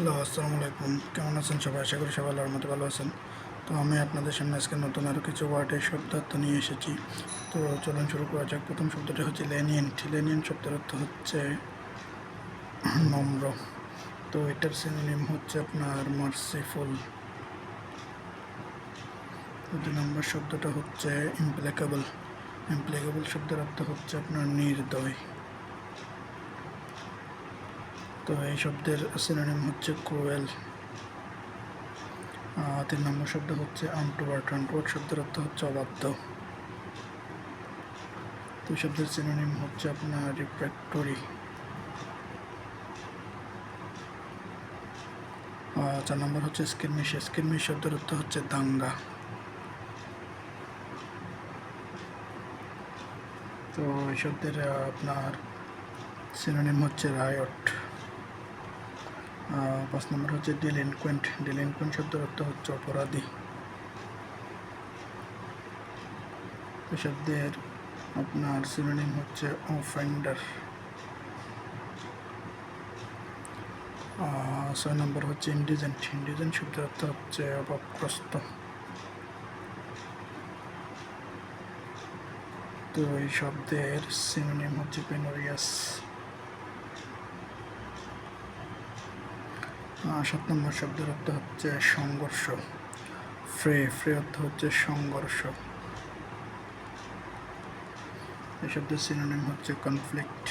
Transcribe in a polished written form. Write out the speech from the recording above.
Hello, আসসালামু আলাইকুম। কেমন আছেন সবাই? আশা করি সবাই আল্লাহর মতো ভালো আছেন। তো আমি আপনাদের সামনে আজকে নতুন আরও কিছু ওয়ার্ডের শব্দার্থ নিয়ে এসেছি। তো চলুন শুরু করা যাক। প্রথম শব্দটি হচ্ছে লেনিয়েন্ট। লেনিয়েন্ট শব্দের অর্থ হচ্ছে নম্র। তো এটার সিনোনিম হচ্ছে আপনার মার্সিফুল। তো 2 নম্বর শব্দটা হচ্ছে ইমপ্লেকেবল। ইমপ্লেকেবল শব্দের অর্থ হচ্ছে আপনার নির্দয়। তো এই শব্দের সিনোনিম হচ্ছে ক্রুয়েল। 3 নম্বর শব্দ হচ্ছে আনটওয়ার্ড। আনটওয়ার্ড শব্দের অর্থ হচ্ছে অবাধ্য। তো শব্দের সিনোনিম হচ্ছে আপনার রিফ্র্যাক্টরি। 4 নম্বর হচ্ছে স্কিরমিশ। স্কিরমিশ শব্দের অর্থ হচ্ছে দাঙ্গা। তো এই শব্দের আপনার সিনোনিম হচ্ছে রায়ট। 5 নম্বর হচ্ছে ডিলিনকুয়েন্ট। ডিলিনকুয়েন্ট শব্দের অর্থ হচ্ছে অপরাধী। এই শব্দের আপনার সিনোনিম হচ্ছে অফেন্ডার। 6 নম্বর হচ্ছে ইন্ডিজেন্ট। ইন্ডিজেন্ট শব্দের অর্থ হচ্ছে অভাবগ্রস্ত। তো এই শব্দের সিনোনিম হচ্ছে পেনোরিয়াস। 7 নম্বর শব্দের অর্থ হচ্ছে সংঘর্ষ। ফ্রে অর্থ হচ্ছে সংঘর্ষ। এই শব্দের সিনোনিম হচ্ছে কনফ্লিক্ট।